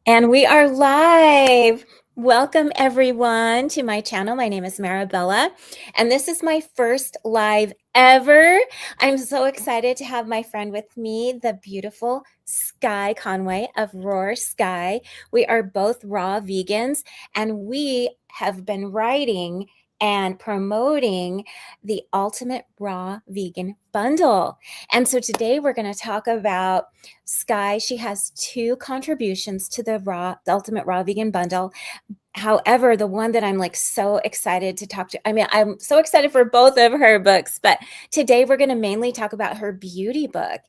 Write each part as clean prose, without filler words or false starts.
And we are live. Welcome everyone to my channel. My name is Marabella, and this is my first live ever. I'm so excited to have my friend with me, the beautiful Skye Conway of Roar Skye. We are both raw vegans, and we have been writing and promoting the Ultimate Raw Vegan Bundle. And so today we're going to talk about Skye. She has two contributions to the Ultimate Raw Vegan Bundle. However, the one that I'm like so excited to talk to, I'm so excited for both of her books, but today we're going to mainly talk about her beauty book.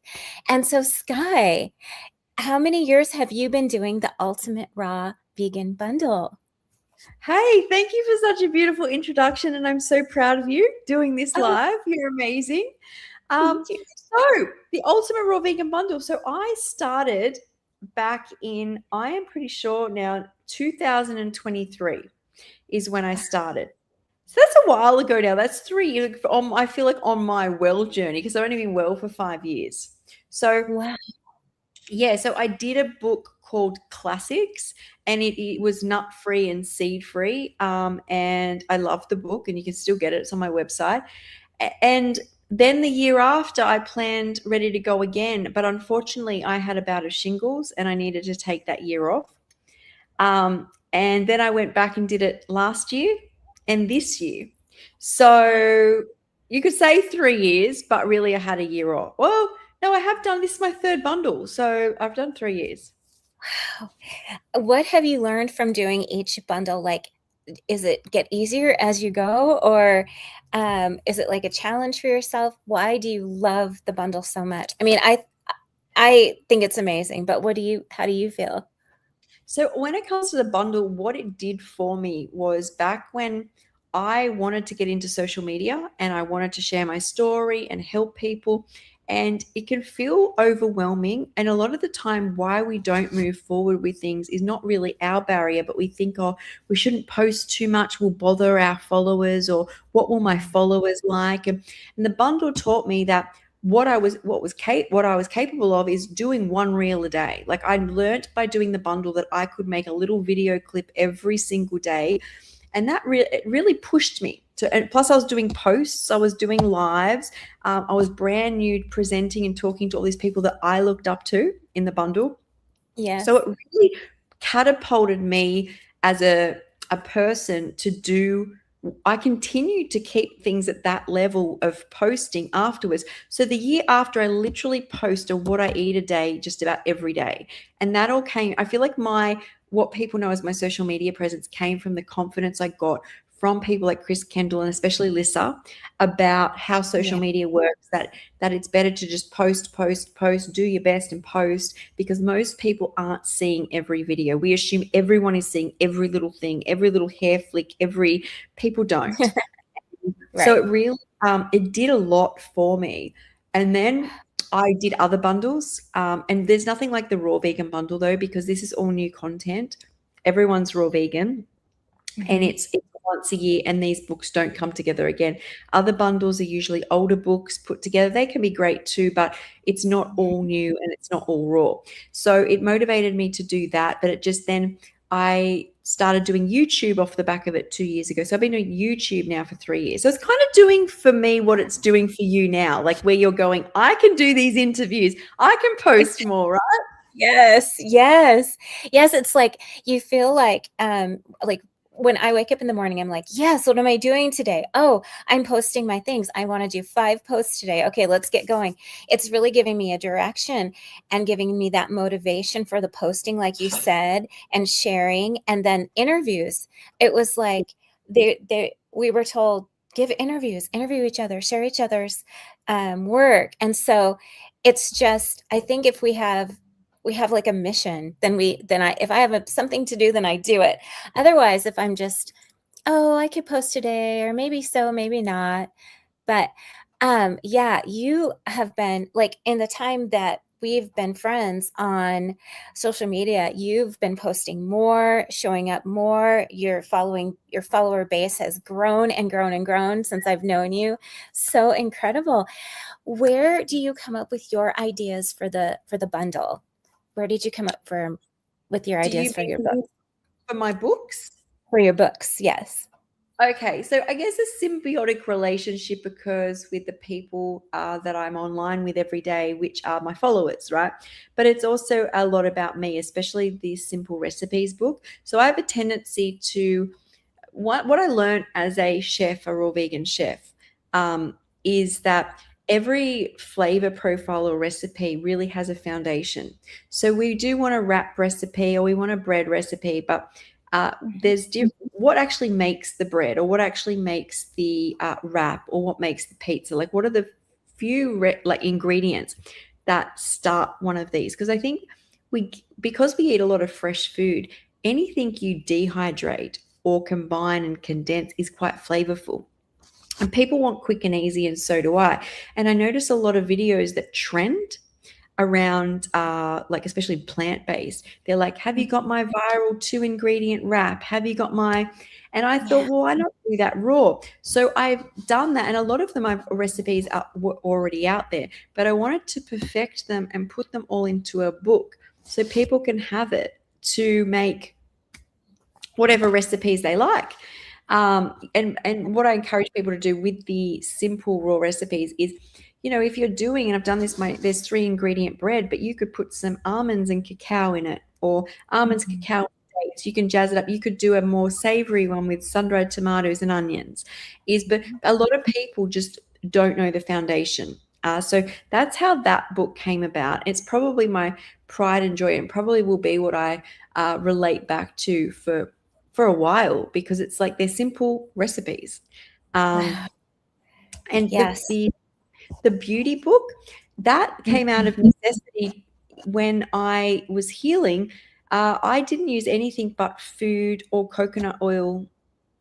And so, Skye, how many years have you been doing the Ultimate Raw Vegan Bundle? Hey, thank you for such a beautiful introduction, and I'm so proud of you doing this Oh, live. You're amazing. thank you. So the Ultimate Raw Vegan Bundle. So I started back in, I am pretty sure now, 2023 is when I started. So that's a while ago now. That's 3 years. I feel like on my well journey because I've only been well for 5 years. So Wow. yeah, so I did a book called Classics, and it was nut free and seed free. And I love the book, and you can still get it. It's on my website. And then the year after, I planned ready to go again, but unfortunately, I had a bout of shingles, and I needed to take that year off. And then I went back and did it last year and this year. So you could say 3 years, but really I had a year off. Well, no, I have done this is my third bundle. So I've done 3 years. Wow. What have you learned from doing each bundle? Like, is it get easier as you go, or is it like a challenge for yourself? Why do you love the bundle so much? I mean, I think it's amazing, but how do you feel? So when it comes to the bundle, what it did for me was back when I wanted to get into social media and I wanted to share my story and help people. And it can feel overwhelming. And a lot of the time, why we don't move forward with things is not really our barrier, but we think, oh, we shouldn't post too much, we'll bother our followers, or what will my followers like? And the bundle taught me that what I was capable of is doing one reel a day. Like I learnt by doing the bundle that I could make a little video clip every single day, and it really pushed me to. And plus, I was doing posts, I was doing lives, I was brand new presenting and talking to all these people that I looked up to in the bundle. So Yes. it really catapulted me as a person to do. I continued to keep things at that level of posting afterwards. So the year after, I literally post a what I eat a day just about every day. And that all came, I feel like what people know as my social media presence came from the confidence I got from people like Chris Kendall and especially Lissa about how social Yeah. media works, that it's better to just post, do your best and post, because most people aren't seeing every video. We assume everyone is seeing every little thing, every little hair flick, people don't. So Right. it really it did a lot for me. And then I did other bundles. And there's nothing like the raw vegan bundle though, because this is all new content. Everyone's raw vegan, and Hmm. it's once a year, and these books don't come together again. Other bundles are usually older books put together. They can be great too, but it's not all new and it's not all raw. So it motivated me to do that, but it just then I started doing YouTube off the back of it 2 years ago. So I've been doing YouTube now for 3 years. So it's kind of doing for me what it's doing for you now, like where you're going, I can do these interviews, I can post more, right? Yes, yes. Yes, it's like you feel like when I wake up in the morning, I'm like, yes, what am I doing today? Oh, I'm posting my things. I want to do 5 posts today. Okay, let's get going. It's really giving me a direction and giving me that motivation for the posting, like you said, and sharing, and then interviews. It was like we were told, give interviews, interview each other, share each other's work. And so it's just, I think if we have like a mission, if I have something to do, then I do it. Otherwise, if I'm just, oh, I could post today, or maybe so, maybe not. But yeah, you have been like, in the time that we've been friends on social media, you've been posting more, showing up more. Your follower base has grown and grown and grown since I've known you. So incredible. Where do you come up with your ideas for the bundle? Where did you come up from? with your Do you ideas for your book? mean for my books? For your books, yes. Okay, so I guess a symbiotic relationship occurs with the people that I'm online with every day, which are my followers, right? But it's also a lot about me, especially the Simple Recipes book. So I have a tendency to what I learned as a chef, a raw vegan chef, is that every flavor profile or recipe really has a foundation. So we do want a wrap recipe or we want a bread recipe, but Mhm. there's what actually makes the bread or what actually makes the wrap or what makes the pizza. Like, what are the few like ingredients that start one of these? Because I think because we eat a lot of fresh food, anything you dehydrate or combine and condense is quite flavorful. And people want quick and easy, and so do I. And I notice a lot of videos that trend around, like especially plant based. They're like, "Have you got my viral 2 ingredient wrap? Have you got my?" And I thought, Yeah. well, why not do that raw? So I've done that, and a lot of them, I've recipes were already out there, but I wanted to perfect them and put them all into a book so people can have it to make whatever recipes they like. And what I encourage people to do with the simple raw recipes is, if you're doing, and I've done this, there's 3 ingredient bread, but you could put some almonds and cacao in it, or almonds, Mhm. cacao, dates. You can jazz it up. You could do a more savory one with sun-dried tomatoes and onions. But a lot of people just don't know the foundation. So that's how that book came about. It's probably my pride and joy, and probably will be what I relate back to for a while, because it's like they're simple recipes. Um, Wow. and Yes. the beauty book, that came out Mhm. of necessity when I was healing. I didn't use anything but food or coconut oil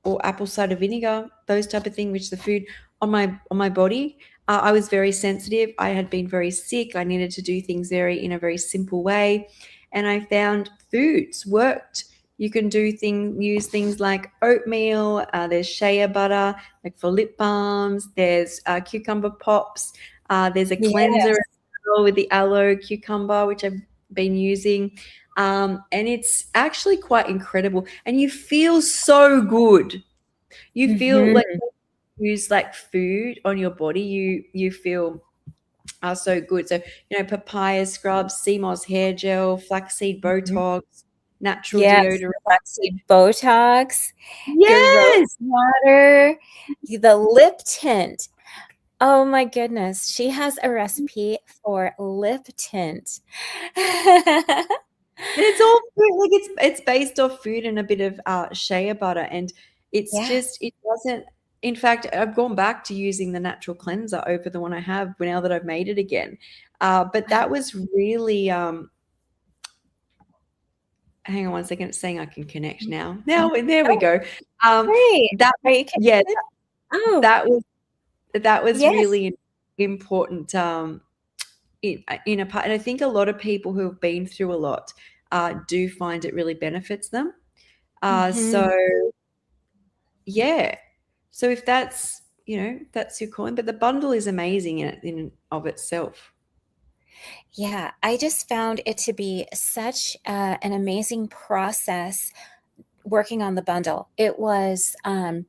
or apple cider vinegar, those type of thing, which is the food on my body. I was very sensitive. I had been very sick. I needed to do things in a very simple way, and I found foods worked. You can use things like oatmeal. There's shea butter, like for lip balms. There's cucumber pops. There's a cleanser Yes. as well with the aloe cucumber, which I've been using. And it's actually quite incredible. And you feel so good. You feel like Mhm. you use like food on your body. You feel so good. So, papaya scrubs, sea moss hair gel, flaxseed Mhm. Botox, natural Yes, deodorant. the flaxseed Botox, your rose Yes. water, the lip tint. Oh my goodness, she has a recipe for lip tint. And it's all food, like it's based off food and a bit of shea butter, and it's Yeah. just it doesn't. In fact, I've gone back to using the natural cleanser over the one I have now that I've made it again. But that was really hang on one second, it's saying I can connect now. Now, there we Oh, go. Um, great. that Are you yeah, connected? Oh, that was yes. really important in a part. And I think a lot of people who have been through a lot do find it really benefits them. So Mhm. yeah. So if that's your coin, but the bundle is amazing in and of itself. Yeah, I just found it to be such an amazing process working on the bundle. It was, I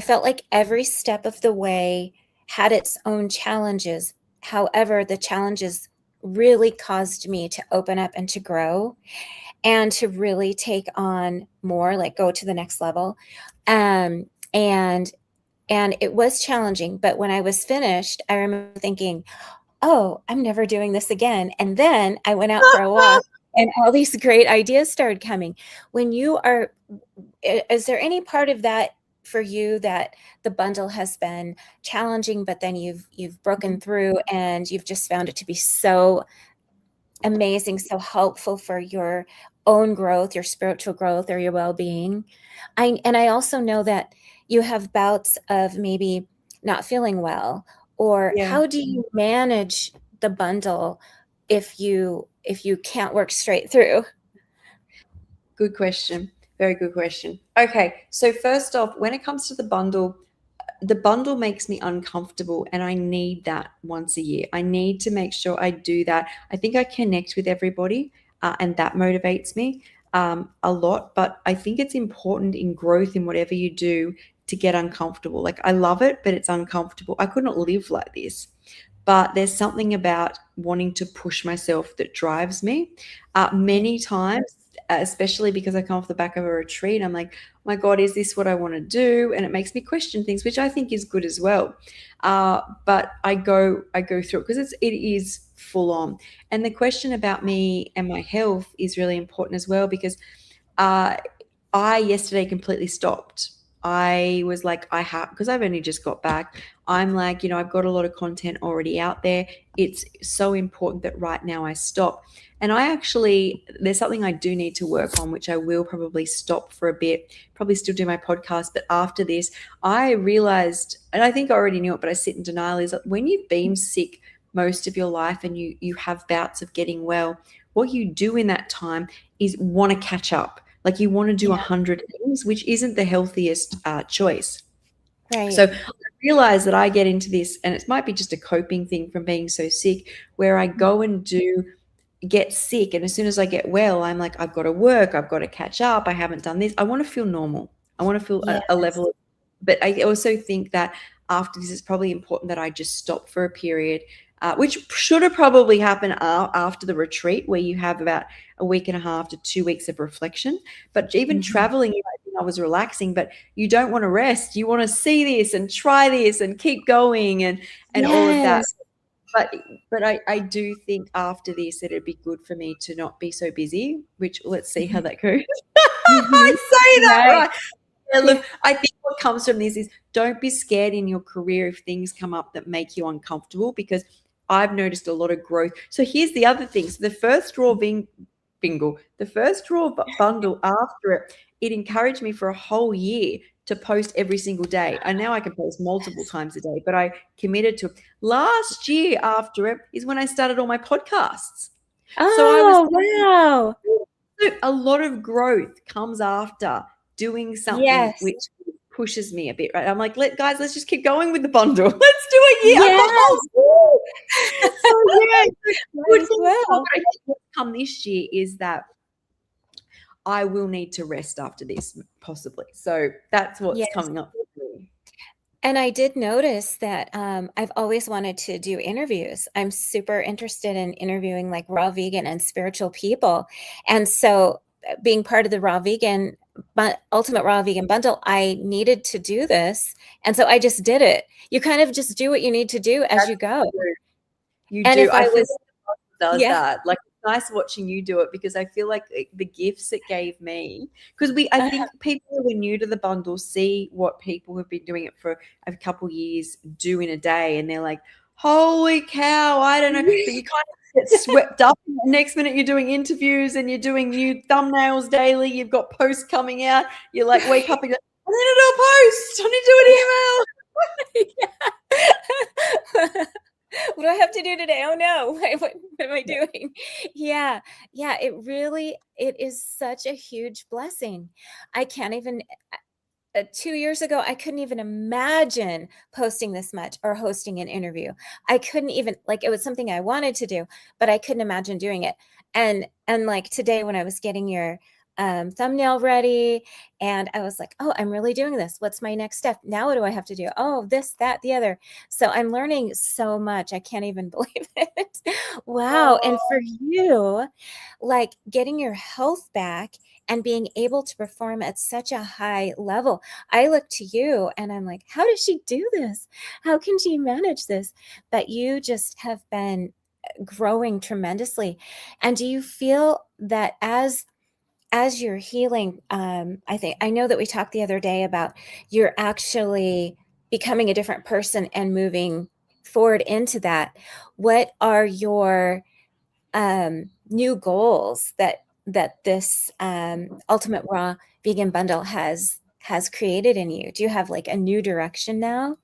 felt like every step of the way had its own challenges. However, the challenges really caused me to open up and to grow and to really take on more, like go to the next level. Um, and and it was challenging, but when I was finished, I remember thinking, "Oh, I'm never doing this again." And then I went out for a walk and all these great ideas started coming. When you are is there any part of that for you that the bundle has been challenging, but then you've broken through and you've just found it to be so amazing, so helpful for your own growth, your spiritual growth, or your well-being? I also know that you have bouts of maybe not feeling well, or Yeah. how do you manage the bundle if you can't work straight through? Good question. Very good question. Okay, so first off, when it comes to the bundle makes me uncomfortable, and I need that once a year. I need to make sure I do that. I think I connect with everybody and that motivates me a lot. But I think it's important in growth in whatever you do to get uncomfortable. Like, I love it, but it's uncomfortable. I couldn't live like this. But there's something about wanting to push myself that drives me. Yeah. Many times, especially because I come off the back of a retreat, I'm like, oh my God, is this what I want to do? And it makes me question things, which I think is good as well. But I go through it because it is full on. And the question about me and my health is really important as well, because uh, I yesterday completely stopped. I was like, I have, because I've only just got back. I'm like, I've got a lot of content already out there. It's so important that right now I stop. And there's something I do need to work on, which I will probably stop for a bit, probably still do my podcast. But after this, I realized, and I think I already knew it, but I sit in denial, is that when you've been sick most of your life and you have bouts of getting well, what you do in that time is want to catch up. Like, you want to do Yeah. 100 things, which isn't the healthiest choice. So Right. I realize that I get into this, and it might be just a coping thing from being so sick, where I go and do get sick. And as soon as I get well, I'm like, I've got to work, I've got to catch up, I haven't done this. I want to feel normal. I want to feel a Yes. level of, but I also think that after this, it's probably important that I just stop for a period, which should have probably happened after the retreat, where you have about a week and a half to 2 weeks of reflection. But even Mhm. traveling, you might think I was relaxing, but you don't want to rest. You want to see this and try this and keep going and all of that. Yes. But I do think after this that it'd be good for me to not be so busy, which let's see how Mhm. that goes. Mhm. I say that Right. right. Yeah, Yeah. look, I think what comes from this is, don't be scared in your career if things come up that make you uncomfortable, because I've noticed a lot of growth. So here's the other thing. So the first bingle, the first raw bundle after it, it encouraged me for a whole year to post every single day. And now I can post multiple Yes. times a day, but I committed to it. Last year after it is when I started all my podcasts. So I was Oh, wow. a lot of growth comes after doing something Yes. which pushes me a bit, right? I'm like, guys, let's just keep going with the bundle. Let's do a year, a whole Yes. year. So yeah, so Might good as things come. well. But I think what's come this year is that I will need to rest after this, possibly. So that's what's Yes. coming up for me. And I did notice that, I've always wanted to do interviews. I'm super interested in interviewing, like, raw vegan and spiritual people, and so, being part of the raw vegan but ultimate raw vegan bundle, I needed to do this, and so I just did it. You kind of just do what you need to do as That's you go, true. You and do. if I I feel was like the does yeah. that. Like, it's nice watching you do it, because I feel like the gifts it gave me, because I Uh-huh. think people who are new to the bundle see what people who've been doing it for a couple years do in a day, and they're like, holy cow, I don't know. But you kind of get swept up. Next minute, you're doing interviews and you're doing new thumbnails daily. You've got posts coming out. You like wake up and go, I need to do a post. I need to do an email. Yeah. What do I have to do today? Oh no, what am I doing? Yeah, yeah, it is such a huge blessing. I can't even 2 years ago, I couldn't even imagine posting this much or hosting an interview. I couldn't even, like, it was something I wanted to do, but I couldn't imagine doing it. And like today when I was getting your thumbnail ready, and I was like, oh, I'm really doing this. What's my next step? Now what do I have to do? Oh, this, that, the other. So I'm learning so much. I can't even believe it. Wow. And Oh, for you, like, getting your health back and being able to perform at such a high level. I look to you and I'm like, how does she do this? How can she manage this? But you just have been growing tremendously. And do you feel that as you're healing, I know that we talked the other day about you're actually becoming a different person and moving forward into that. What are your new goals that this ultimate raw vegan bundle has created in you? Do you have like a new direction now?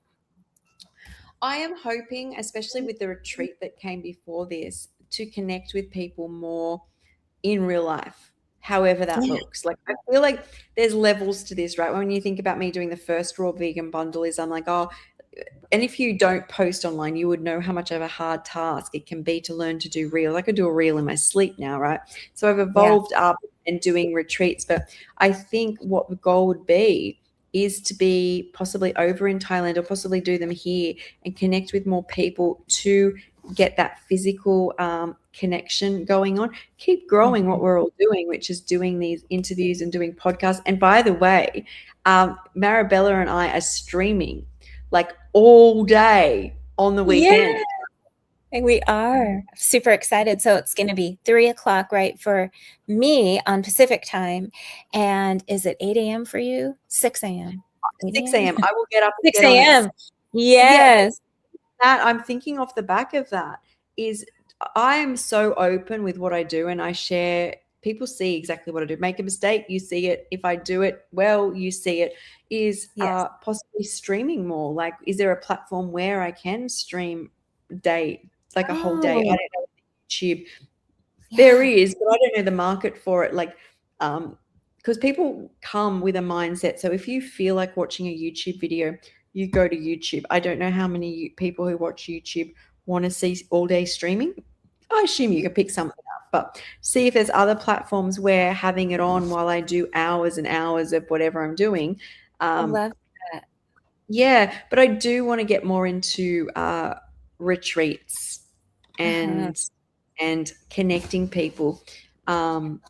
I am hoping, especially with the retreat that came before this, to connect with people more in real life, however that Yeah. looks. Like, I feel like there's levels to this, right? When you think about me doing the first raw vegan bundle, is I'm like, oh, and if you don't post online, you would know how much of a hard task it can be to learn to do reels. I could do a reel in my sleep now, right? So I've Yeah. evolved up and doing retreats. But I think what the goal would be is to be possibly over in Thailand or possibly do them here and connect with more people to get that physical connection going on. Keep growing what Mhm. we're all doing, which is doing these interviews and doing podcasts. And by the way, Marabella and I are streaming like all day on the Yeah, weekend. and we are super excited. So it's going to be 3 o'clock, right, for me on Pacific time. And is it 8 a.m. for you? 6 a.m. 8 6 a.m. a.m. I will get up and 6 get on it. a.m. Yeah, Yes. that I'm thinking off the back of that is I am so open with what I do and I share. People see exactly what I do. Make a mistake, you see it. If I do it well, you see it. Is Yes. possibly streaming more? Like, is there a platform where I can stream day, like a whole day? I Oh, don't know. YouTube. There yeah. is, but I don't know the market for it. Like, because people come with a mindset. So if you feel like watching a YouTube video, you go to YouTube. I don't know how many people who watch YouTube want to see all day streaming. I assume you could pick something up, but see if there's other platforms where having it on while I do hours and hours of whatever I'm doing. I Um, love that. yeah, but I do want to get more into retreats Uh-huh. and connecting people um,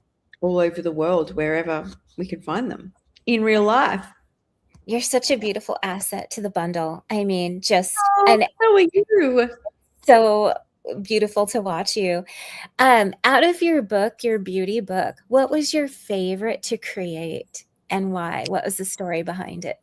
all over the world, wherever we can find them in real life. You're such a beautiful asset to the bundle. I mean, just Oh, and so are you. so beautiful to watch you. Out of your book, your beauty book, what was your favorite to create and why? What was the story behind it?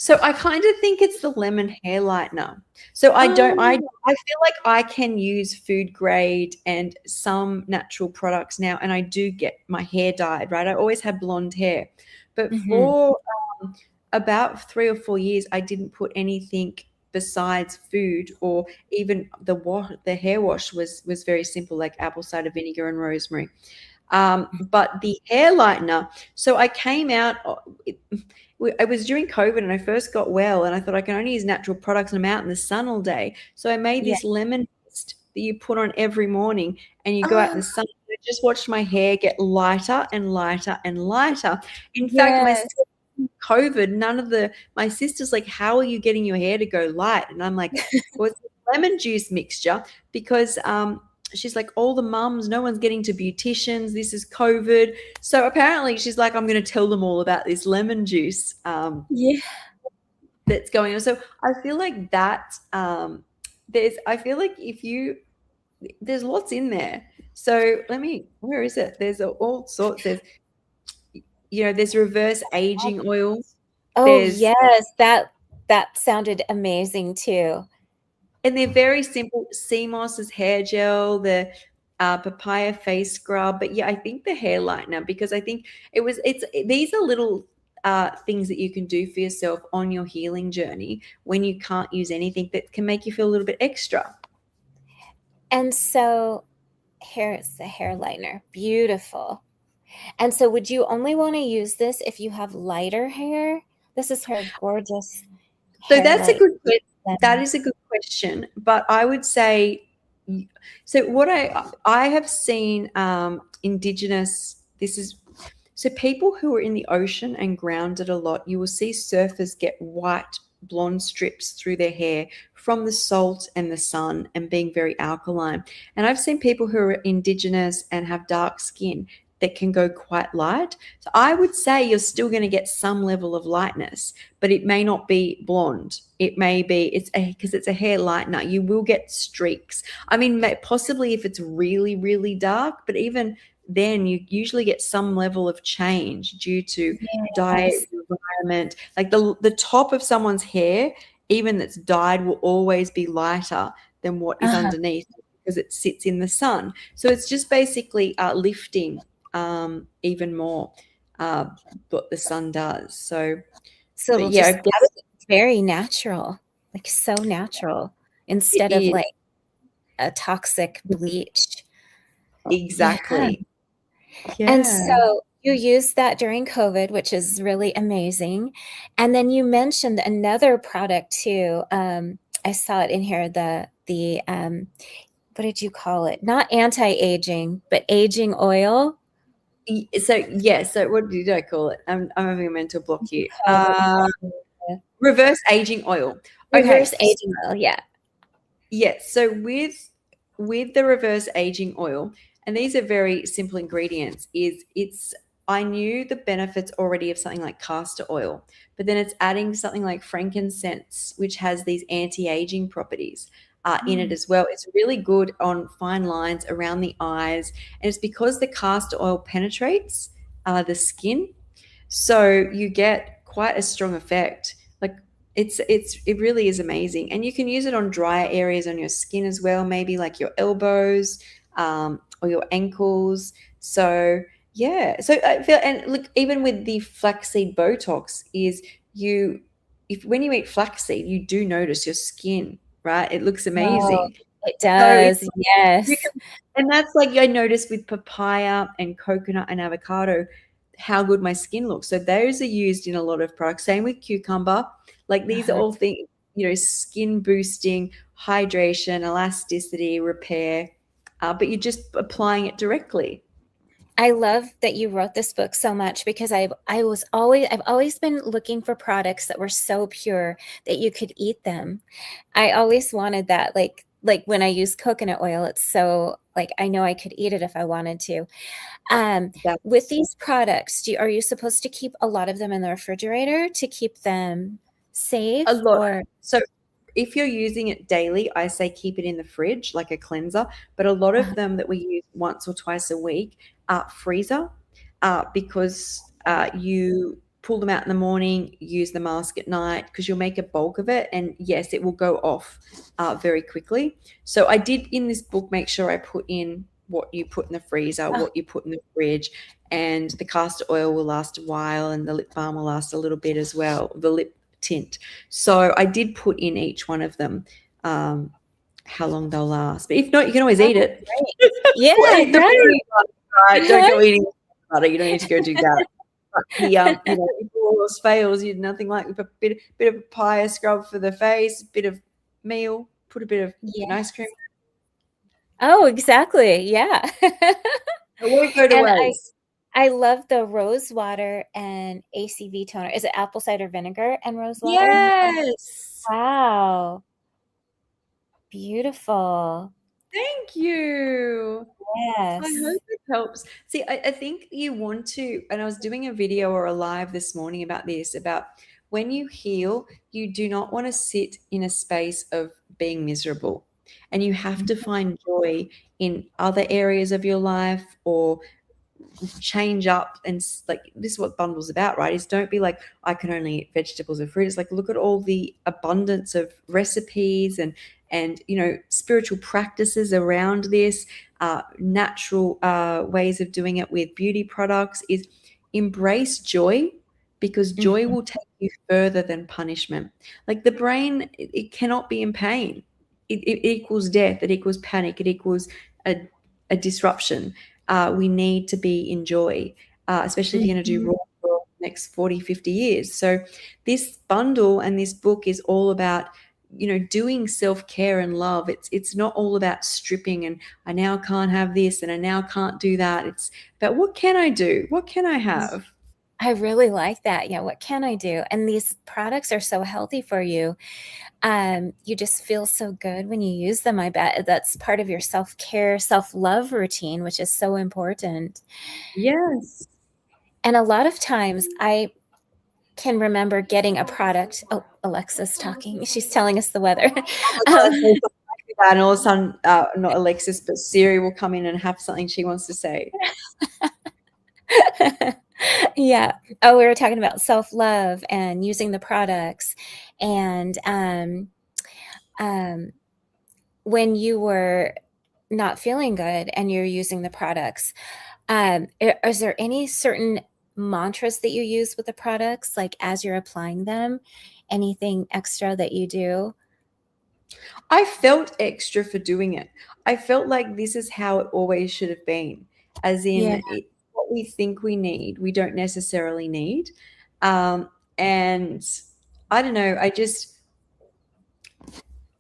So I kind of think it's the lemon hair lightener. So I don't Oh, I feel like I can use food grade and some natural products now and I do get my hair dyed, right? I always had blonde hair. But mhm. for about 3 or 4 years I didn't put anything besides food or even the hair wash was very simple like apple cider vinegar and rosemary. But the hair lightener, so I came out, it was during COVID and I first got well and I thought I can only use natural products and I'm out in the sun all day. So I made Yeah. this lemon mist that you put on every morning and you go out in Oh, the sun. I just watched my hair get lighter and lighter and lighter. In fact, my yes. sister, COVID, my sister's like, how are you getting your hair to go light? And I'm like, well, it's a lemon juice mixture because she's like, all the mums, no one's getting to beauticians. This is COVID. So apparently she's like, I'm going to tell them all about this lemon juice Yeah. that's going on. So I feel like that I feel like there's lots in there. So where is it? There's all sorts. There's reverse aging oil. Oh, There's yes. That sounded amazing too. And they're very simple. Sea moss's hair gel, the papaya face scrub. But yeah, I think the hair lightener because I think these are little things that you can do for yourself on your healing journey when you can't use anything that can make you feel a little bit extra. And so here's the hair lightener. Beautiful. And so would you only want to use this if you have lighter hair? This is her gorgeous So hair that's a light. good question. That is a good question, but I would say so. What I have seen indigenous. This is so people who are in the ocean and grounded a lot. You will see surfers get white blonde strips through their hair from the salt and the sun and being very alkaline. And I've seen people who are indigenous and have dark skin that can go quite light. So I would say you're still going to get some level of lightness, but it may not be blonde. It may be because it's a hair lightener. You will get streaks. I mean, possibly if it's really, really dark, but even then you usually get some level of change due to diet, Yes. environment. Like the top of someone's hair, even that's dyed, will always be lighter than what is Uh-huh. underneath because it sits in the sun. So it's just basically lifting even more what the sun does. So, So but it'll yeah, I just guess very natural, like so natural it instead of is like a toxic bleach. Yeah. exactly. And so Yeah. You used that during COVID, which is really amazing. And then you mentioned another product too. I saw it in here, the what did you call it? Not anti-aging, but aging oil. So yeah, so what did I call it? I'm having a mental block here. You Reverse aging oil. Okay, reverse aging oil, yeah. yes. So with the reverse aging oil, and these are very simple ingredients, is it's I knew the benefits already of something like castor oil, but then it's adding something like frankincense, which has these anti-aging properties in it Mm. as well. It's really good on fine lines around the eyes, and it's because the castor oil penetrates the skin, so you get quite a strong effect. Like it really is amazing, and you can use it on drier areas on your skin as well, maybe like your elbows or your ankles. So yeah, so I feel, and look, even with the flaxseed Botox, is you if when you eat flaxseed, you do notice your skin, right? It looks Oh, amazing. it So it's does, you yes. can, and that's like I noticed with papaya and coconut and avocado how good my skin looks. So those are used in a lot of products. Same with cucumber. Like these are Uh-huh. all things, skin boosting, hydration, elasticity, repair. But you're just applying it directly. I love that you wrote this book so much because I've always been looking for products that were so pure that you could eat them. I always wanted that, like when I use coconut oil, it's so like I know I could eat it if I wanted to. Um, That with these products, are you supposed to keep a lot of them in the refrigerator to keep them a safe lot. or So if you're using it daily, I say keep it in the fridge like a cleanser. But a lot of them that we use once or twice a week are freezer because you pull them out in the morning, use the mask at night because you'll make a bulk of it. And yes, it will go off very quickly. So I did in this book make sure I put in what you put in the freezer, oh, what you put in the fridge, and the castor oil will last a while and the lip balm will last a little bit as well, the lip tint. So I did put in each one of them um, how long they'll last. But if not, you can always eat oh, it. great. Yeah, Or eat the right. peanut butter, right? Don't go eating butter. You don't need to go do that. But if all else fails, you nothing like a bit of papaya scrub for the face, a bit of meal, put a bit of Yeah. nice cream. Oh, exactly. Yeah. It won't go to And waste. I love the rose water and ACV toner. Is it apple cider vinegar and rose water? Yes. Wow. Beautiful. Thank you. I Yes. hope it helps. See, I think you want to, and I was doing a video or a live this morning about this, about when you heal, you do not want to sit in a space of being miserable. And you have to find joy in other areas of your life or change up and like this is what bundle's about, right? Is don't be like I can only eat vegetables and fruit. It's like look at all the abundance of recipes and spiritual practices around this, natural ways of doing it with beauty products. Is embrace joy because joy Mhm. will take you further than punishment. Like the brain, it cannot be in pain. It equals death, it equals panic, it equals a disruption. We need to be in joy, especially if you're going to do Mhm. raw for the next 40, 50 years. So this bundle and this book is all about, doing self-care and love. It's not all about stripping and I now can't have this and I now can't do that. It's about what can I do? What can I have? I really like that. Yeah, what can I do? And these products are so healthy for you. You just feel so good when you use them. I bet that's part of your self-care, self-love routine, which is so important. Yes. And a lot of times I can remember getting a product. Oh, Alexa's talking. She's telling us the weather. Oh my God, it's Um, always like that. And all of a sudden, not Alexis, but Siri will come in and have something she wants to say. yeah. Oh, we were talking about self-love and using the products. And um, when you were not feeling good and you're using the products, is there any certain mantras that you use with the products, like as you're applying them? Anything extra that you do? I felt extra for doing it. I felt like this is how it always should have been, as Yeah. in it. what we think we need, we don't necessarily need. And I don't know, I just,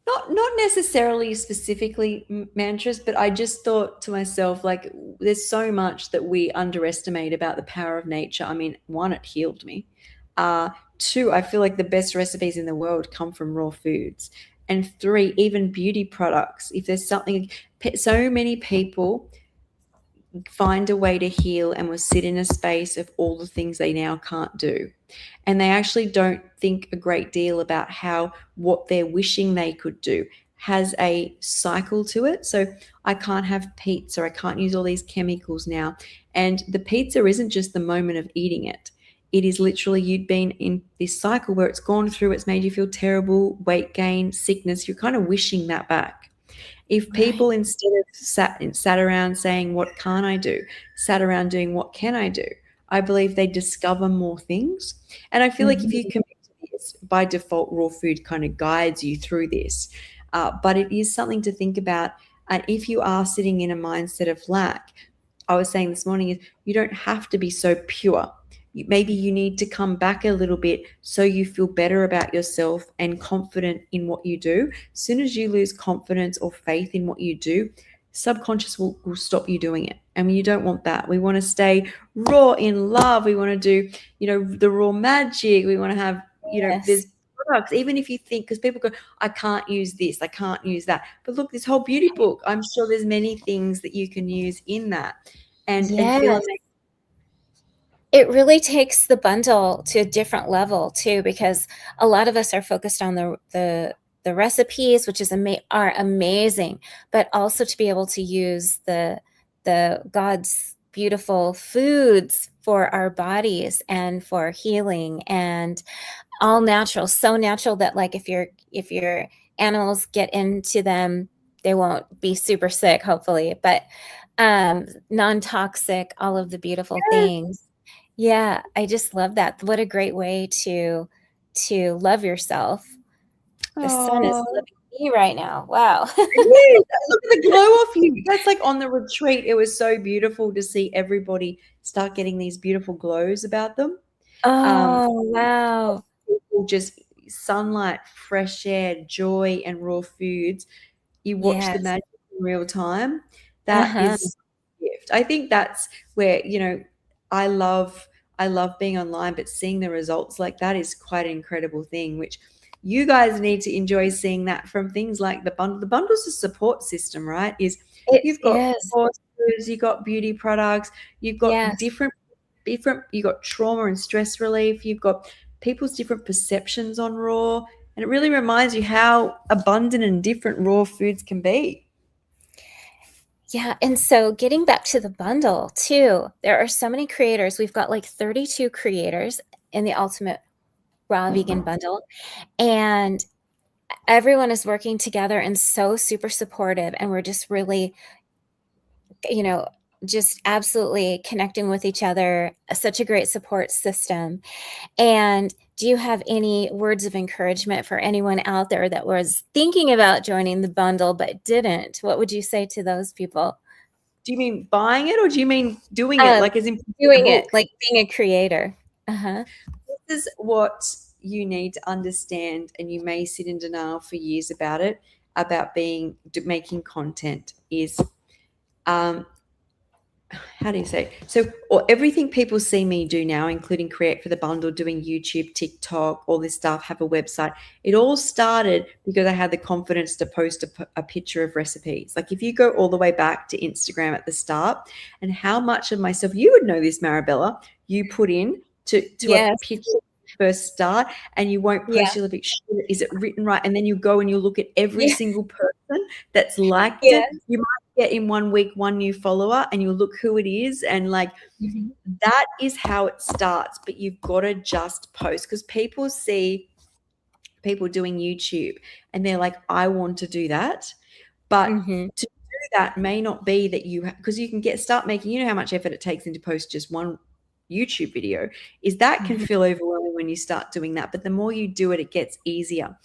not necessarily specifically mantras, but I just thought to myself, like, there's so much that we underestimate about the power of nature. I mean, one, it healed me. Two, I feel like the best recipes in the world come from raw foods. And three, even beauty products. If there's something, so many people find a way to heal and will sit in a space of all the things they now can't do. And they actually don't think a great deal about how what they're wishing they could do has a cycle to it. So I can't have pizza, I can't use all these chemicals now. And the pizza isn't just the moment of eating it. It is literally you've been in this cycle where it's gone through, it's made you feel terrible, weight gain, sickness. You're kind of wishing that back. If Right. people instead of sat around saying, what can't I do, sat around doing, what can I do, I believe they discover more things. And I feel like if you Mhm. commit to this, by default, raw food kind of guides you through this. But it is something to think about. And if you are sitting in a mindset of lack, I was saying this morning, is you don't have to be so pure. Maybe you need to come back a little bit so you feel better about yourself and confident in what you do. As soon as you lose confidence or faith in what you do, subconscious will stop you doing it. And you don't want that. We want to stay raw in love. We want to do, the raw magic. We want to have, there's Yes. products, even if you think, because people go, I can't use this, I can't use that. But look, this whole beauty book, I'm sure there's many things that you can use in that and feel Yes. amazing. It really takes the bundle to a different level too, because a lot of us are focused on the recipes, which are amazing, but also to be able to use the God's beautiful foods for our bodies and for healing, and all natural, so natural that, like, if your animals get into them, they won't be super sick, hopefully, but non-toxic, all of the beautiful things. Yeah, I just love that. What a great way to love yourself. The sun is Oh, loving me right now. Wow. it is. Look at the glow off you. That's like on the retreat. It was so beautiful to see everybody start getting these beautiful glows about them. Um, Oh, wow. People just sunlight, fresh air, joy, and raw foods. You watch the Yes. magic in real time. That Uh-huh. is a gift. I think that's where, I love I love being online, but seeing the results like that is quite an incredible thing, which you guys need to enjoy seeing that from things like the bundle. The bundle's a support system, right? Is It you've got is. courses, you've got beauty products, you've got Yes. different, you've got trauma and stress relief, you've got people's different perceptions on raw, and it really reminds you how abundant and different raw foods can be. Yeah, and so getting back to the bundle too, there are so many creators. We've got like 32 creators in the Ultimate Raw Vegan Bundle, and everyone is working together and so super supportive, and we're just really, you know, just absolutely connecting with each other. Such a great support system. And do you have any words of encouragement for anyone out there that was thinking about joining the bundle but didn't? What would you say to those people? Do you mean buying it or do you mean doing it, Um, like as in the Doing it, book? like being a creator. Uh-huh. This is what you need to understand, and you may sit in denial for years about it, about making content is um, how do you say? So, or everything people see me do now, including create for the bundle, doing YouTube, TikTok, all this stuff, have a website. It all started because I had the confidence to post a picture of recipes. Like if you go all the way back to Instagram at the start, and how much of myself, you would know this, Marabella, you put in to a Yes. picture first start, and you won't Yeah. post, you'll be, is it written right? And then you go and you look at every Yeah. single person that's liked Yeah. it. You get in 1 week one new follower and you look who it is, and like Mhm. that is how it starts. But you've got to just post, because people see people doing YouTube and they're like, I want to do that, but Mhm. to do that may not be that because you can start making, how much effort it takes into post just one YouTube video, is that can Mhm. feel overwhelming when you start doing that. But the more you do it, it gets easier.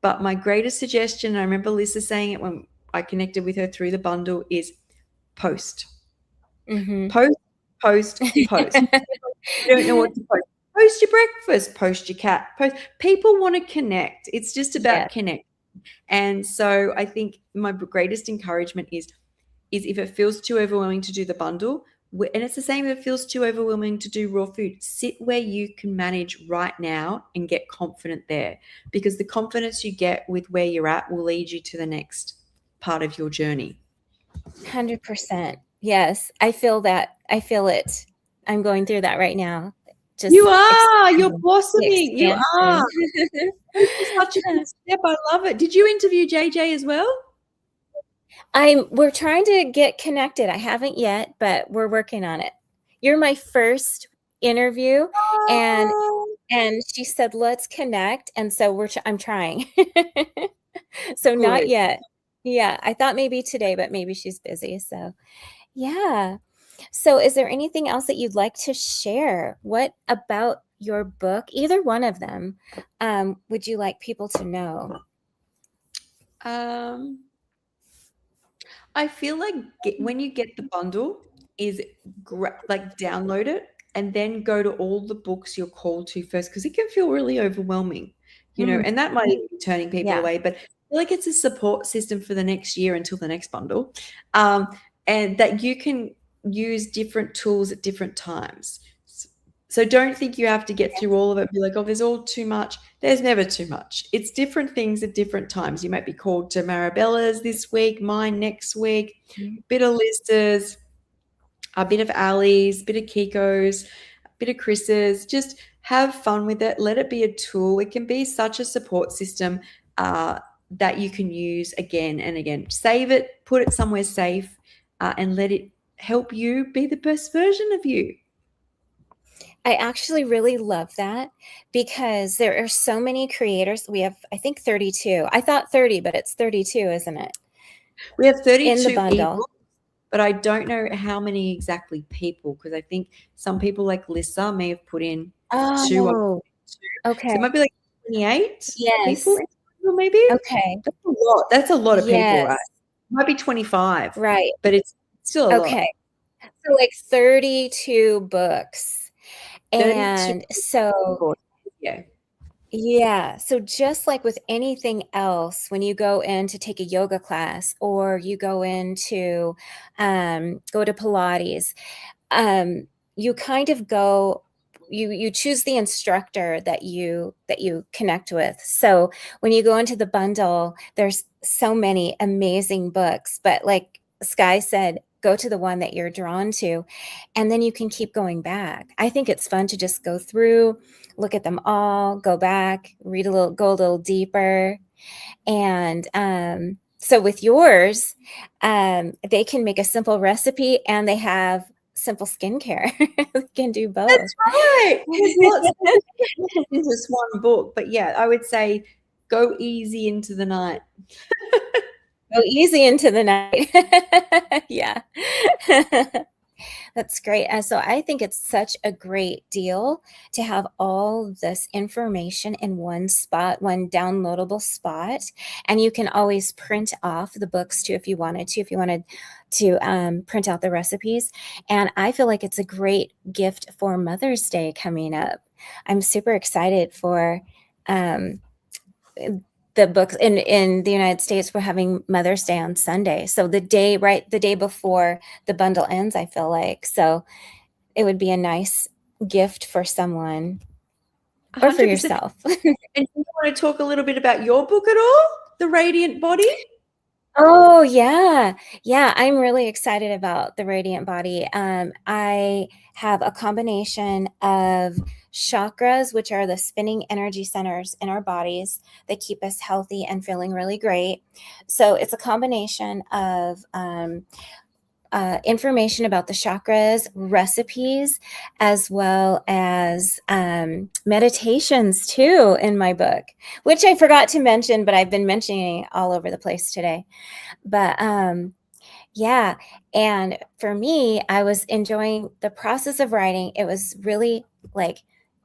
But my greatest suggestion, I remember Lisa saying it when I connected with her through the bundle, is post. Mhm. Post post, post. You don't know what to post. Post your breakfast, post your cat, post. People want to connect. It's just Yeah, about connect. And so I think my greatest encouragement is if it feels too overwhelming to do the bundle, and it's the same if it feels too overwhelming to do raw food, sit where you can manage right now and get confident there, because the confidence you get with where you're at will lead you to the next part of your journey. 100%. Yes, I feel that. I feel it. I'm going through that right now. You Just are, you're expanding, the blossoming. You are. expansion. This is such a good step. I love it. Did you interview JJ as well? We're trying to get connected. I haven't yet, but we're working on it. You're my first interview, and Oh, she said, "Let's connect," and so I'm trying. So not good. yet. Yeah, I thought maybe today, but maybe she's busy, so yeah. So is there anything else that you'd like to share? What about your book, either one of them, would you like people to know? Um, I feel like when you get the bundle, is like download it and then go to all the books you're called to first, because it can feel really overwhelming, Mm, and that might even be turning people yeah. away. But I feel like it's a support system for the next year until the next bundle, and that you can use different tools at different times. So don't think you have to get through all of it. Be like, oh, there's all too much. There's never too much. It's different things at different times. You might be called to Marabella's this week, mine next week, Mhm. a bit of Lister's, a bit of Ali's, a bit of Kiko's, a bit of Chris's. Just have fun with it. Let it be a tool. It can be such a support system that you can use again and again. Save it, put it somewhere safe, and let it help you be the best version of you. I actually really love that because there are so many creators. We have, I think, 32. I thought 30, but it's 32, isn't it? We have In the 32 bundle. ebooks, but I don't know how many exactly people, because I think some people like Lissa may have put in two. Oh, So it okay. might be like 28 people Yes. in total, maybe. Okay. That's a lot. That's a lot of people, right? Yes. It might be 25, Right. but it's still a lot. Okay. So like 32 books. 32 And so, people. Yeah. yeah. So just like with anything else, when you go in to take a yoga class or you go into go to Pilates, you kind of go you choose the instructor that you connect with. So when you go into the bundle, there's so many amazing books, but like Skye said, go to the one that you're drawn to, and then you can keep going back. I think it's fun to just go through, look at them all, go back, read a little, go a little deeper. And so with yours, they can make a simple recipe and they have simple skincare. They can do both. That's right. There's lots. This is just one book, but yeah, I would say go easy into the night. Go easy into the night. Yeah. That's great. And so I think it's such a great deal to have all this information in one spot, one downloadable spot. And you can always print off the books too if you wanted to, print out the recipes. And I feel like it's a great gift for Mother's Day coming up. I'm super excited for um, the books in the United States. We're having Mother's Day on Sunday. So the day before the bundle ends, I feel like. So it would be a nice gift for someone or for 100%. yourself. And do you want to talk a little bit about your book at all? The Radiant Body? Oh, yeah. Yeah, I'm really excited about the Radiant Body. I have a combination of chakras, which are the spinning energy centers in our bodies that keep us healthy and feeling really great. So it's a combination of information about the chakras, recipes, as well as meditations too in my book, which I forgot to mention, but I've been mentioning all over the place today. But yeah, and for me, I was enjoying the process of writing. It was really like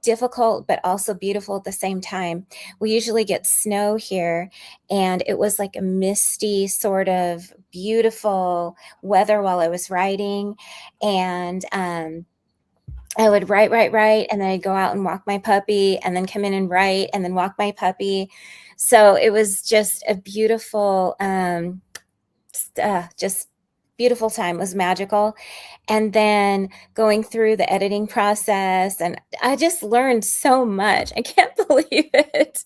difficult but also beautiful at the same time. We usually get snow here, and it was like a misty sort of beautiful weather while I was writing. And I would write, and then I'd go out and walk my puppy, and then come in and write, and then walk my puppy. So it was just a beautiful, just beautiful time. It was magical. And then going through the editing process, and I just learned so much. I can't believe it.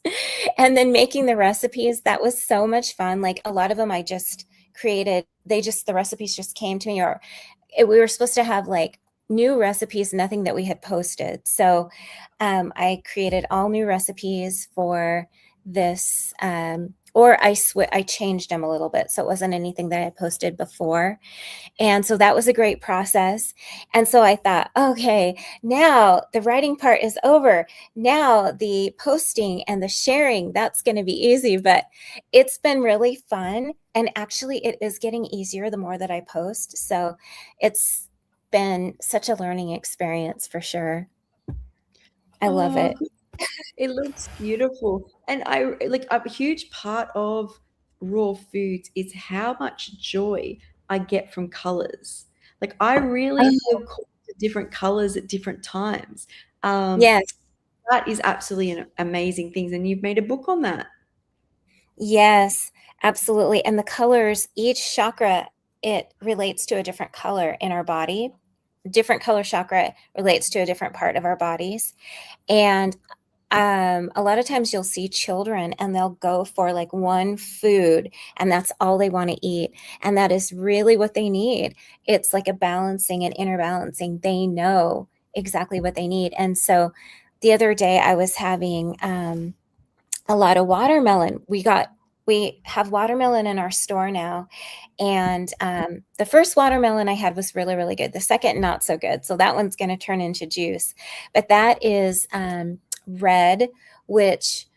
And then making the recipes, that was so much fun. Like a lot of them I just created, the recipes just came to me, or we were supposed to have like new recipes, nothing that we had posted. So I created all new recipes for this, or I changed them a little bit. So it wasn't anything that I posted before. And so that was a great process. And so I thought, okay, now the writing part is over. Now the posting and the sharing, that's going to be easy. But it's been really fun. And actually, it is getting easier the more that I post. So it's been such a learning experience for sure. I love Oh, it. it looks beautiful. And I like a huge part of raw foods is how much joy I get from colors. Like I really Oh, feel called to different colors at different times. Um, yes. that is absolutely an amazing thing. And you've made a book on that. Yes, absolutely. And the colors, each chakra, it relates to a different color in our body. Different color chakra relates to a different part of our bodies. And a lot of times you'll see children and they'll go for like one food and that's all they want to eat. And that is really what they need. It's like a balancing and inner balancing. They know exactly what they need. And so the other day I was having a lot of watermelon. We have watermelon in our store now, and the first watermelon I had was really, really good. The second, not so good. So that one's going to turn into juice. But that is red, which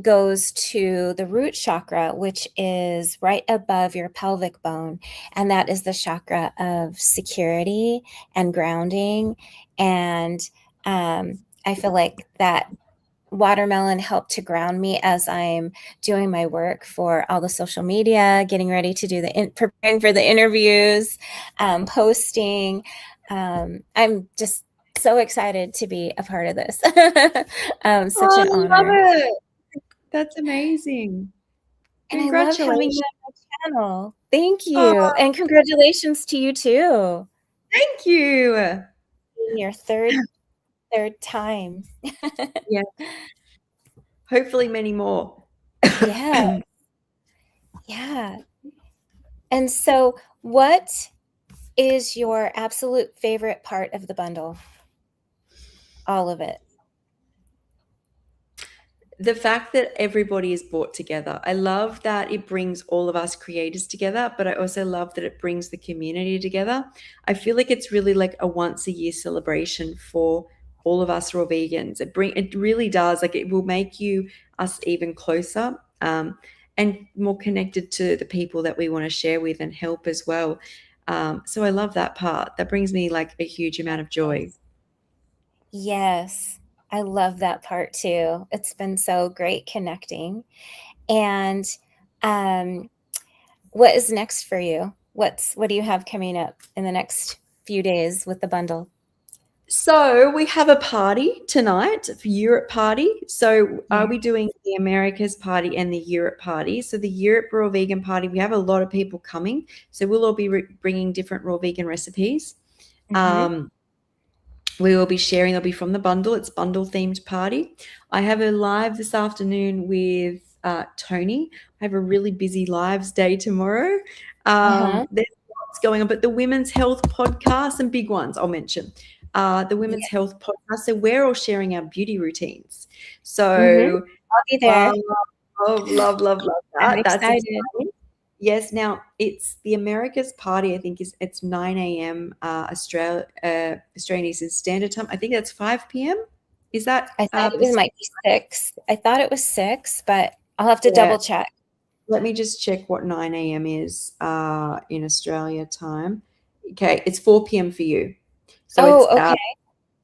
goes to the root chakra, which is right above your pelvic bone. And that is the chakra of security and grounding. And I feel like that watermelon helped to ground me as I'm doing my work for all the social media, getting ready to do preparing for the interviews, posting. I'm just so excited to be a part of this. Such Oh, an I love honor. it. That's amazing. And I love having Congratulations. you on my channel. Thank you. Oh, And congratulations to you too. thank you. Your third time. Yeah, hopefully many more. Yeah. Yeah. And so what is your absolute favorite part of the bundle? All of it. The fact that everybody is brought together. I love that it brings all of us creators together, but I also love that it brings the community together. I feel like it's really like a once a year celebration for all of us raw vegans. It really does, like it will make us even closer, and more connected to the people that we want to share with and help as well. So I love that part. That brings me like a huge amount of joy. Yes. I love that part too. It's been so great connecting. And um, what is next for you? What do you have coming up in the next few days with the bundle? So we have a party tonight, a Europe party. So Yeah. are we doing the Americas party and the Europe party? So the Europe raw vegan party, we have a lot of people coming. So we'll all be bringing different raw vegan recipes. Mm-hmm. We will be sharing. They'll be from the bundle. It's bundle themed party. I have a live this afternoon with Tony. I have a really busy lives day tomorrow. Uh-huh. There's lots going on, but the women's health podcast, and big ones I'll mention. The women's Yeah. health podcast. So we're all sharing our beauty routines. Mm-hmm. So I'll be there. love, love I'm that. That's excited. exciting. Yes, now it's the Americas party. I think it's 9 a.m. Australian Eastern Standard Time. I think that's 5 p.m. Is that I thought it was might be 6. I thought it was 6, but I'll have to yeah? double check. Let me just check what 9 a.m. is in Australia time. Okay, it's 4 p.m. for you. So it's Oh, okay.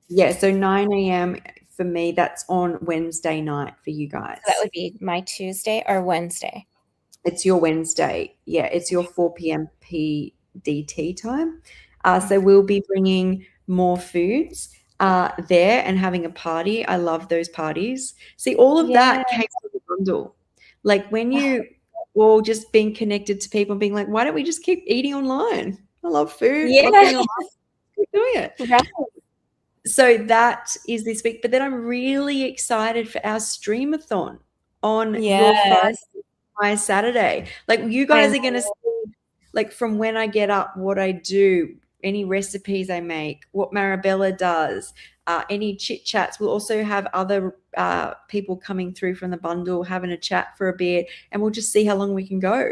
yeah, so 9 a.m. for me, that's on Wednesday night for you So that guys. would be my Tuesday or Wednesday. It's your Wednesday. Yeah, it's your 4 p.m. PDT time. So Mhm. we'll be bringing more foods there and having a party. I love those parties. See, all of Yeah. that came from the bundle. Like when Oh, you all just being connected to people and being like, why don't we just keep eating online? I love food. I love yeah. being online. Keep doing it. Right. So that is this week. But then I'm really excited for our streamathon on your Friday, Yes. my Saturday. Like you I guys are going to know. see, like from when I get up, what I do, any recipes I make, what Marabella does, any chit chats. We'll also have other people coming through from the bundle having a chat for a bit, and we'll just see how long we can go.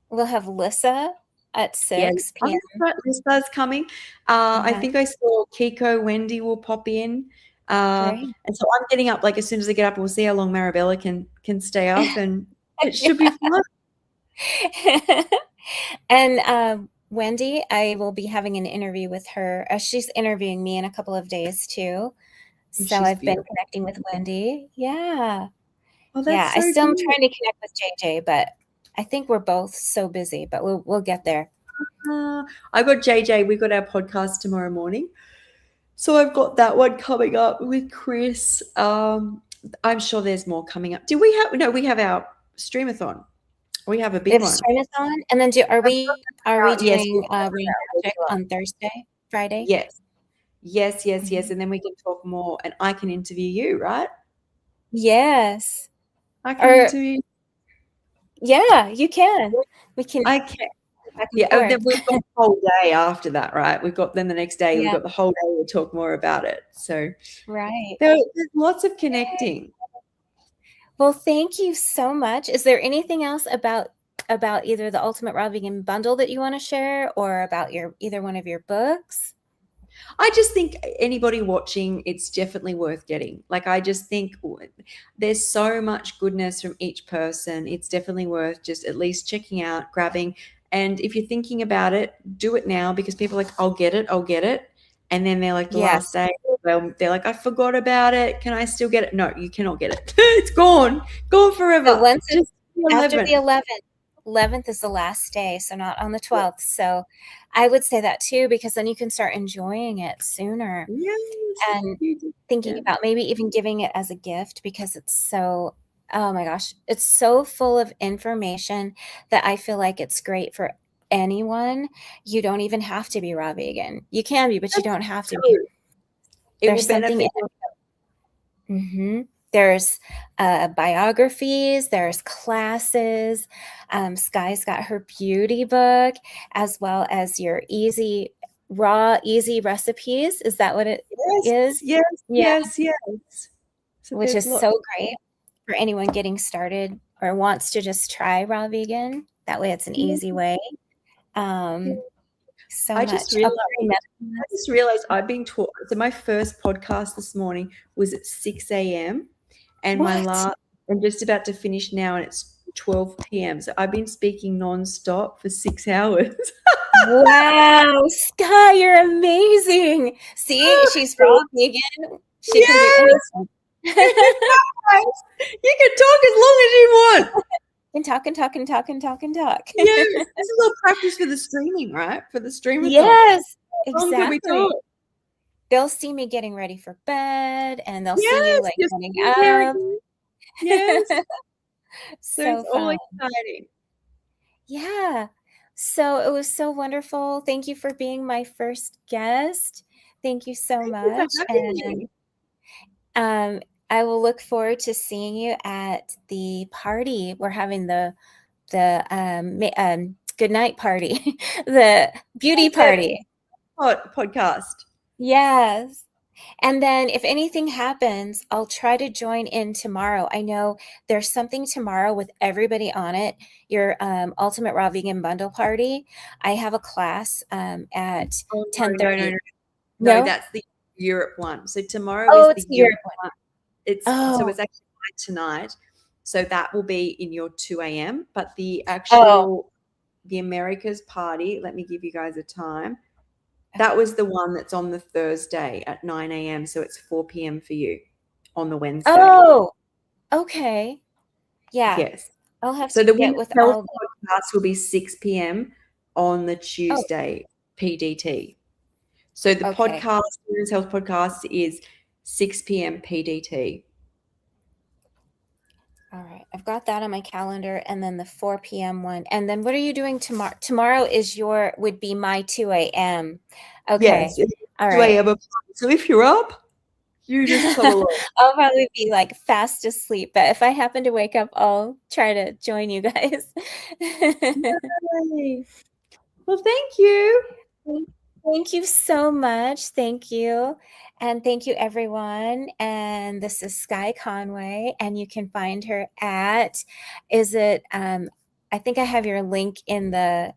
We'll have Lissa at Yeah, 6 oh, p.m. that's right. Lista's coming. I Yeah. think I saw Kiko, Wendy will pop in. Great. And so I'm getting up like as soon as I get up, we'll see how long Marabella can stay up, and it should be fun. And Wendy, I will be having an interview with her. She's interviewing me in a couple of days too. So She's I've been beautiful. connecting with Wendy. Yeah. Oh, Yeah. that's I so still am good. trying to connect with JJ, but I think we're both so busy, but we'll get there. I got JJ. We got our podcast tomorrow morning. So I've got that one coming up with Chris. I'm sure there's more coming up. Do we have no, we have our streamathon. We have a We big have one. Streamathon, and then are we Yes, doing we'll have Rain our Magic regular. on Thursday, Friday? Yes. Yes, yes, yes. Mhm. And then we can talk more and I can interview you, right? Yes. I can Or interview yeah, you can. We can I can. go back and Yeah, and forth. then we've got the whole day after that, right? We've got then the next day, we've Yeah, got the whole day to talk more about it. So right. there's lots of connecting. Well, thank you so much. Is there anything else about either the Ultimate Raw Vegan Bundle that you want to share or about your either one of your books? I just think anybody watching, it's definitely worth getting. Like, I just think there's so much goodness from each person. It's definitely worth just at least checking out, grabbing. And if you're thinking about it, do it now because people are like, I'll get it, I'll get it. And then they're like, the last Yes. day, they're like, I forgot about it. Can I still get it? No, you cannot get it. It's gone So forever. once Just it's the after the 11th. 11th is the last day, so not on the Yeah. 12th. So I would say that too, because then you can start enjoying it sooner Yes, and you did. thinking Yeah. about maybe even giving it as a gift because it's so, oh my gosh, it's so full of information that I feel like it's great for anyone. You don't even have to be raw vegan. You can be, but you That's don't have to be. true. It will There's something in benefit. it. There's biographies, there's classes. Skye's got her beauty book, as well as your easy recipes. Is that what it Yes, is? yes, Yeah, yes, yes. So which there's is lots. so great for anyone getting started or wants to just try raw vegan. That way, it's an Yeah, easy way. yeah. Um, so I just much. Oh, Prairie realized Medicine I Mist. just realized I've been taught. So my first podcast this morning was at 6 a.m. and my What? last I'm just about to finish now and it's 12 p.m. So I've been speaking nonstop for 6 hours. Wow, Skye, you're amazing. See, she's raw vegan. She can do Yes, anything. you can guys. You can talk as long as you want. And talk and talk and talk and talk and talk. Yes, this is all practice for the streaming, right? For the streamathon. Yes, How long can we exactly. talk? They'll see me getting ready for bed and they'll see you Yes, like just getting up. comparing. Yes. So So it's all fun. exciting. Yeah. So it was so wonderful. Thank you for being my first guest. Thank you so Thank you for much. having And me. I will look forward to seeing you at the party. We're having the good night party, the beauty Yeah, party. podcast. Yes. And then if anything happens, I'll try to join in tomorrow. I know there's something tomorrow with everybody on it, your Ultimate Raw Vegan Bundle Party. I have a class at Oh, no, no, no, 10:30. no. No, No? that's the Europe one. So tomorrow Oh, is the it's the Europe Europe one. one. It's Oh, actually tonight. So that will be in your 2 a.m. But the oh, actual the Americas party, let me give you guys a time. That okay. was the one that's on the Thursday at 9 a.m. So it's 4 p.m. for you. on the Wednesday. Oh, okay. Yeah. Yes. I'll have So to the get Women's with Health all the podcast will be 6 p.m. on the Oh, Tuesday, PDT. So the okay. podcast, Women's Health podcast, is 6 p.m. PDT. All right. I've got that on my calendar, and then the 4 p.m. one. And then what are you doing tomorrow? Tomorrow would be my 2 a.m. Okay. Yes, it's All 2 right. a.m. So if you're up, you just come along. I'll probably be like fast asleep, but if I happen to wake up, I'll try to join you guys. Yay. Well, thank you. Thank you so much. Thank you. And thank you, everyone. And this is Skye Conway, and you can find her at, is it, I think I have your link in the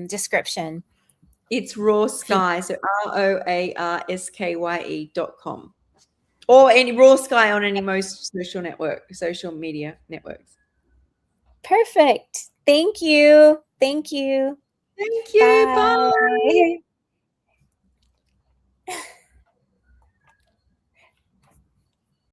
description. It's Raw Skye, so ROARSKYE.com. Or any Raw Skye on any most social media networks. Perfect. Thank you. Thank you. Thank you. Bye. Bye.